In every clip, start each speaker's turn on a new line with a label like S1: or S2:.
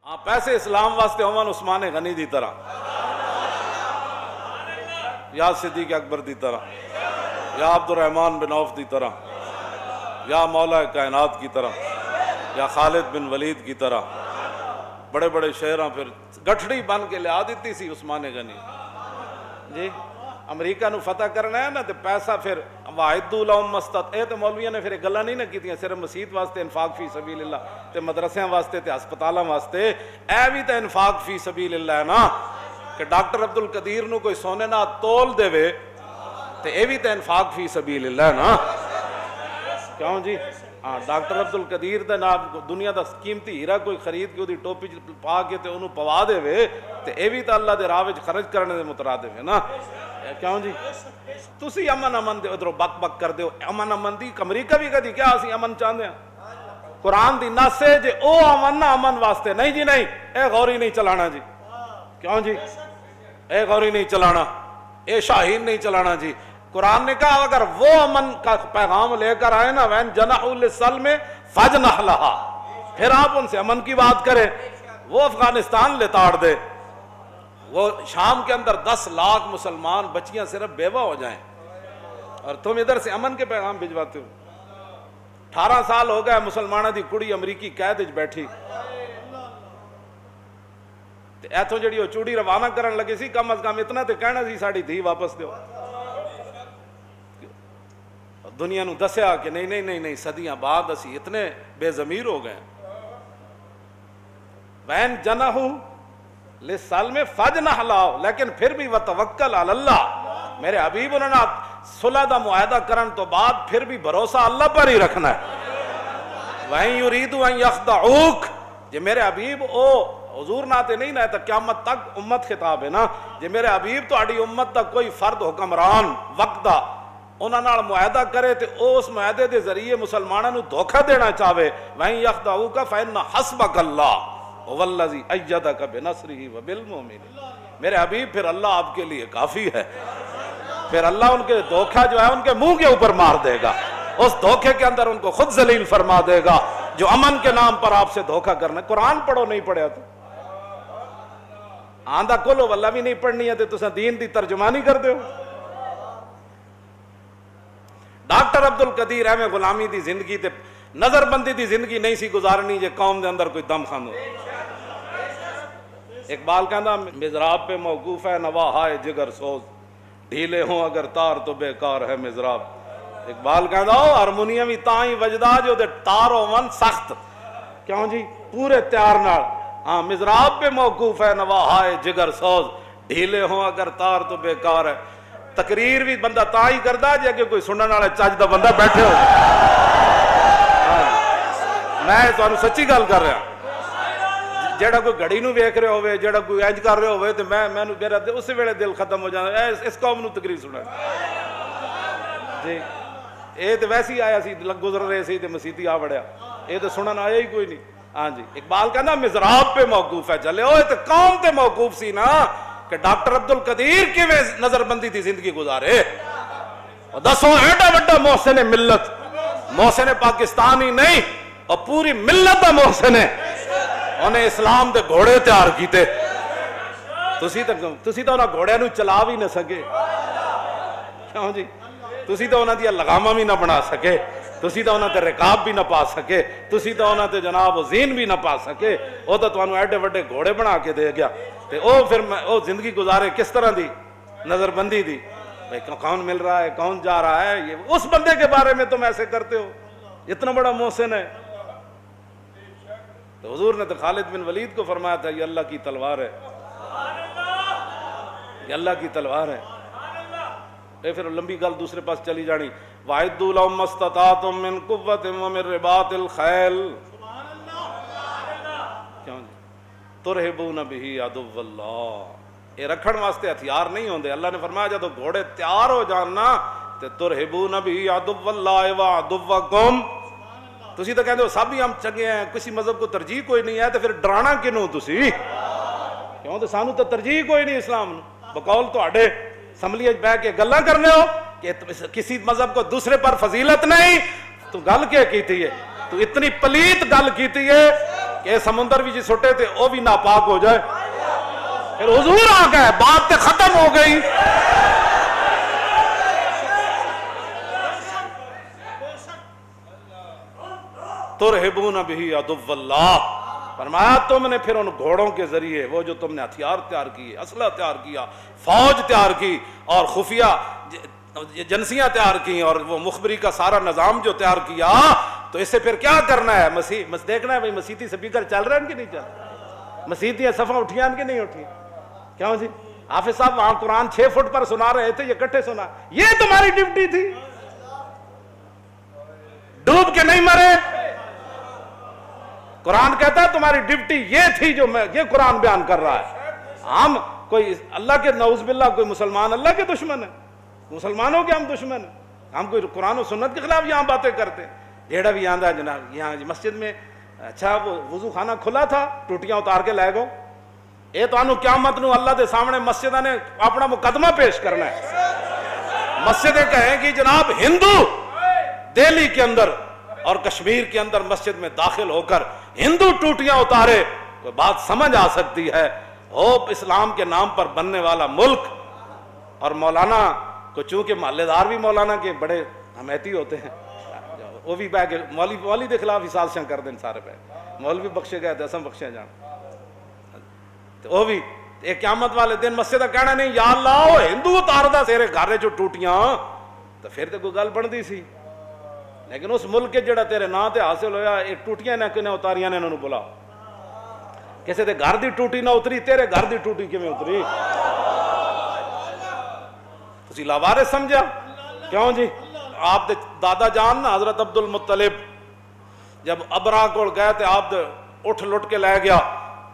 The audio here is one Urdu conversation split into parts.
S1: ہاں پیسے اسلام واسطے ہوون عثمان غنی دی طرح یا صدیق اکبر دی طرح یا عبد الرحمن بن عوف دی طرح یا مولا کائنات کی طرح یا خالد بن ولید کی طرح بڑے بڑے شہراں پھر گٹھڑی بن کے لیا دیتی سی عثمان غنی جی امریکہ نو فتح کرنا ہے نا تو پیسہ پھر واحد لهم مستط اے تو مولویاں نے پھر گلاں نہیں نہ کیتیاں صرف مسجد واسطے انفاق فی سبیل اللہ تے مدرسیاں واسطے تے ہسپتالاں واسطے اے بھی تے انفاق فی سبیل اللہ ہے نا کہ ڈاکٹر عبد القدیر نو کوئی سونے نہ تول دے وے تے اے بھی تے انفاق فی سبیل اللہ ہے نا کیوں جی ہاں ڈاکٹر عبد القدیر دا نام دنیا دا قیمتی ہیرا کوئی خرید کے اودی ٹوپی پا کے تے انہوں پوا دے وے تے اے بھی تے اللہ دے راہ وچ خرچ کرنے دے مترادف ہے نا کیوں جی تسی امن دے ادھروں بک بک کر دیو امن دی امریکہ بھی کدی کیا اسی امن چاہندے ہیں قرآن دی نص ہے جے او امن نہ امن واسطے نہیں جی نہیں اے غوری نہیں چلانا جی کیوں جی اے غوری نہیں چلانا اے شاہین نہیں چلانا جی قرآن نے کہا اگر وہ امن کا پیغام لے کر آئے نا وین جنحوا للسلم فجنح لها پھر آپ ان سے امن کی بات کریں وہ افغانستان لتاڑ دے وہ شام کے اندر 10 لاکھ مسلمان بچیاں صرف بیوہ ہو جائیں اور تم ادھر سے امن کے پیغام بھجواتے ہو 18 سال ہو گئے مسلمانہ دی کڑی امریکی قید وچ بیٹھی ایتھوں جڑی وہ چوڑی روانہ کرن لگے سی کم از کم اتنا تے کہنا سی ساڑی دھی واپس دیو دنیا نو دسیا کہ نہیں نہیں نہیں نہیں صدیاں بعد اسی اتنے بے ضمیر ہو گئے وین جنحوا للسلم فجنح لہو لیکن پھر بھی وتوکل علی اللہ میرے حبیب انہوں نے صلح دا معاہدہ کرن تو بعد پھر بھی بھروسہ اللہ پر ہی رکھنا ہے وَإِن يُرِيدُوا أَن يَخْدَعُوكَ یہ میرے حبیب او حضور ناتے نہیں نہ تک قیامت تک امت خطاب ہے نا یہ میرے حبیب تو اڑی امت تک کوئی فرد حکمران وقت دا انہاں نال معاہدہ کرے تے اس معاہدے دے ذریعے مسلمانوں نو دھوکہ دینا چاہے وَإِن يَخْدَعُوكَ فَإِنَّ حَسْبَكَ اللَّهُ هُوَ الَّذِي أَيَّدَكَ بِنَصْرِهِ وَبِالْمُؤْمِنِينَ میرے حبیب پھر اللہ آپ کے لیے کافی ہے پھر اللہ ان کے دھوکہ جو ہے ان کے منہ کے اوپر مار دے گا اس دھوکے کے اندر ان کو خود ذلیل فرما دے گا جو امن کے نام پر آپ سے دھوکہ کرنا قرآن پڑھو نہیں پڑھیا تو آندھا کولو واللہ بھی نہیں پڑھنی ہے تو دین دی ترجمانی کر دے ہو ڈاکٹر عبد القدیر احمد غلامی دی زندگی تے نظر بندی دی زندگی نہیں سی گزارنی جے قوم دے اندر کوئی دم خاندو اقبال کہندا مزراب پہ موقوف ہے نوا ہائے جگر سوز ڈھیلے ہوں اگر تار تو بیکار ہے مزراب اقبال کہندا ہارمونیم ہی تاں ہی وجدا جو دے تار ہون سخت کیوں جی پورے تیار نال ہاں مزراب پہ موقوف ہے نوا ہائے جگر سوز ڈھیلے ہوں اگر تار تو بیکار ہے تقریر بھی بندہ تاں ہی کردا جے کہ کوئی سنن والا چج دا بندہ بیٹھے ہو میں تانوں سچی گل کر رہا جیڑا کوئی گھڑی نو ویکھ رہے ہوئے جیڑا کوئی انج کر رہے ہوئے تے میں میرا اسی ویلے دل ختم ہو جاندا اس قوم نو تقریر سنا جی اے تے ویسے ہی آیا سی گزر رہے سی تے مسیتی آ وڑیا اے تے سنن آیا ہی کوئی نہیں ہاں جی اقبال کہندا مزراب پہ موقوف ہے چلے ہوئے تے قوم تے موقوف سی نا کہ ڈاکٹر عبد القدیر کیویں نظر بندی دی زندگی گزارے دسو ایڈا بڑا محسن ملت محسن پاکستان ہی نہیں اور پوری ملت دا محسن ہے انہیں اسلام دے گھوڑے تیار کیتے تسی تو انہاں گھوڑے نو چلا بھی نہ سکے کیوں جی تسی تو انہاں دیا لگامہ بھی نہ بنا سکے تسی تو انہاں تے رکاب بھی نہ پا سکے تسی تو انہاں تے جناب زین بھی نہ پا سکے وہ تو تانوں ایڈے وڈے گھوڑے بنا کے دے گیا تے او پھر او زندگی گزارے کس طرح دی نظر بندی دی بھئی کون مل رہا ہے کون جا رہا ہے یہ اس بندے کے بارے میں تم ایسے کرتے ہو اتنا بڑا محسن ہے تو حضور نے تو خالد بن ولید کو فرمایا تھا یہ اللہ کی تلوار ہے یہ اللہ کی تلوار ہے اے پھر لمبی گل دوسرے پاس چلی جانی وَأَعِدُّوا لَهُم مَّا اسْتَطَعْتُم مِّن قُوَّةٍ وَمِن رِّبَاطِ الْخَيْلِ کیوں جی ترہبون بِهِ عَدُوَّ اللَّهِ یہ رکھن واسطے ہتھیار نہیں ہوندے اللہ نے فرمایا جب گھوڑے تیار ہو جاننا تے ترہبون بِهِ عَدُوَّ اللَّهِ وَعَدُوَّكُمْ تسی تو کہندے ہو سب ہی ہم چنگے ہیں کسی مذہب کو ترجیح کوئی نہیں ہے تو پھر ڈرانا کینوں تسی کیوں تو سانو تو ترجیح کوئی نہیں اسلام بقول تو اڈے اسمبلی وچ بیٹھ کے گلاں کرنے ہو کہ کسی مذہب کو دوسرے پر فضیلت نہیں تو گل کیا کیتی ہے تو اتنی پلیت گل کیتی ہے کہ سمندر بھی جی سٹے تھے وہ بھی ناپاک ہو جائے. پھر حضور آ گئے, بات تے ختم ہو گئی. ترہبون بہ عدو اللہ, فرمایا تم نے پھر ان گھوڑوں کے ذریعے وہ جو تم نے ہتھیار تیار کیے, اسلحہ تیار کیا, فوج تیار کی اور خفیہ ایجنسیاں تیار کی اور وہ مخبری کا سارا نظام جو تیار کیا, تو اس سے پھر کیا کرنا ہے؟ دیکھنا ہے بھائی مسیحی سپیکر چل رہے ہیں کہ نہیں چل رہے, مسیحی صفحہ اٹھیاں کہ نہیں اٹھی. کیوں جی حافظ صاحب وہاں قرآن 6 فٹ پر سنا رہے تھے, یہ کٹھے سنا, یہ تمہاری ڈیوٹی تھی, ڈوب کے نہیں مرے. قرآن کہتا ہے تمہاری ڈیوٹی یہ تھی جو میں یہ قرآن بیان کر رہا ہے. ہم کوئی اللہ کے نعوذ باللہ کوئی مسلمان اللہ کے دشمن ہے, مسلمانوں کے ہم دشمن ہیں, ہم کوئی قرآن و سنت کے خلاف یہاں باتیں کرتے ہیں. جیڑا بھی آندہ جناب یہاں مسجد میں اچھا وہ وضو خانہ کھلا تھا, ٹوٹیاں اتار کے لے گو, اے تو انو قیامت نو اللہ دے سامنے مسجدہ نے اپنا مقدمہ پیش کرنا ہے. مسجدیں کہیں کہ جناب ہندو دہلی کے اندر اور کشمیر کے اندر مسجد میں داخل ہو کر ہندو ٹوٹیاں اتارے, کوئی بات سمجھ آ سکتی ہے؟ ہوپ اسلام کے نام پر بننے والا ملک, اور مولانا کو چونکہ محلے دار بھی مولانا کے بڑے حمیتی ہوتے ہیں, وہ بھی بہ کے مولوی دے خلاف حساسیاں کر دیں سارے پہ, مولوی بخشے گئے دسم بخشے جان, تو وہ بھی ایک قیامت والے دن مسجد کہنا نہیں یا اللہ وہ ہندو اتار دا سیرے گھر جو ٹوٹیاں, تو پھر تو کوئی گل بندی سی. لیکن اس ملک کے جڑا تیرے نا تے حاصل ہویا, ایک ٹوٹیاں نہ کنے اتاریاں نے انہوں نے بلا, کسے دے گھر دی ٹوٹی نہ اتری, تیرے گھر دی ٹوٹی کیویں اتری؟ تسی لاوارث سمجھا؟ کیوں جی آپ دے دادا جان نا حضرت عبد المطلب جب ابرا کول گئے تے آپ دے اٹھ لٹ کے لے گیا,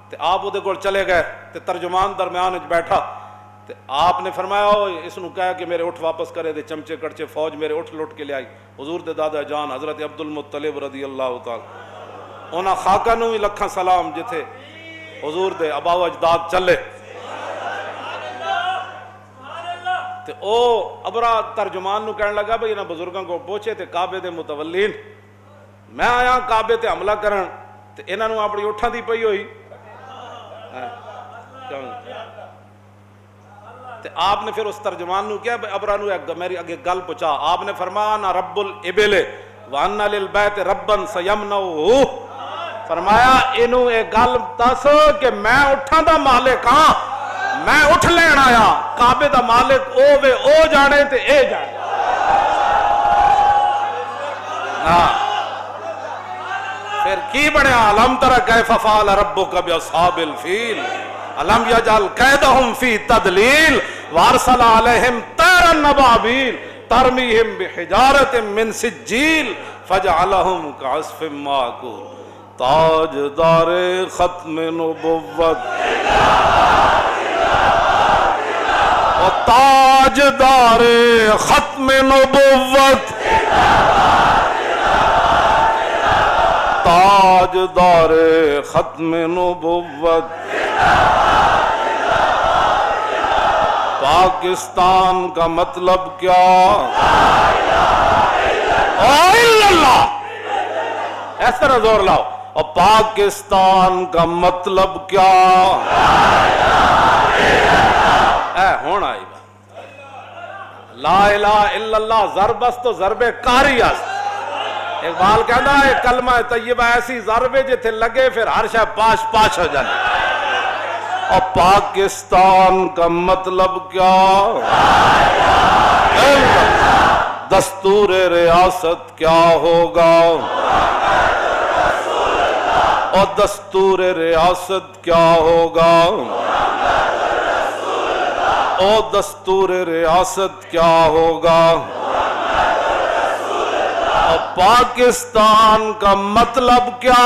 S1: تے آپ دے کول چلے گئے, تے ترجمان درمیان وچ بیٹھا, تے آپ نے فرمایا اس نو کہا کہ میرے اٹھ واپس کرے دے, چمچے کڑچے فوج میرے اٹھ لٹ کے لے آئی. حضور دے دادا جان حضرت عبد المطلب رضی اللہ تعالی انہاں خاکہ نو بھی لکھاں سلام جتھے حضور دے آبا و اجداد چلے. تے او ابرا ترجمان نو کہنے لگا بھئی انہاں بزرگاں کو پوچھے تے کعبے دے متولین, میں آیا کعبے تے حملہ کرن, تے انہاں نو اپنی اٹھاں دی پئی ہوئی. تے آپ نے پھر اس ترجمان نو کیا ابرا نو میری اگے گل پوچھا, آپ نے فرمایا نا رب الابل وان للبیت ربن سیمنعہ, فرمایا اینو ایک گل دس کہ میں اٹھاں دا مالک ہاں, میں اٹھ لین آیا, کعبے دا مالک او وے او جانے تے اے جانے. پھر کی بنیا علم تر کیف فعل ربک باصحاب الفیل علم یجعل کیدہم فی تدلیل وارسل علیہم طیرا ابابیل ترمیہم بحجارۃ من سجیل فجعلہم کعصف مأکول. تاجدار ختم نبوت و تاجدار ختم نبوت, تاجدار ختم نبوت, پاکستان کا مطلب کیا؟ اللہ, اس طرح زور لاؤ. اور پاکستان کا مطلب کیا؟ ہونا آئی بات لا الہ الا اللہ ضرب است تو ضرب کاری است. اقبال کہنا ہے کلمہ طیبہ ایسی ضرب جتھے لگے پھر ہر شے پاش پاش ہو جانے. اور پاکستان کا مطلب کیا؟ دستور ریاست کیا ہوگا؟ اور دستور ریاست کیا ہوگا؟ اور دستور ریاست کیا ہوگا؟ اور پاکستان کا مطلب کیا؟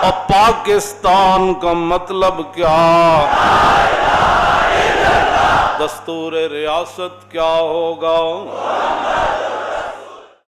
S1: اور پاکستان کا مطلب کیا؟ دستور ریاست کیا ہوگا؟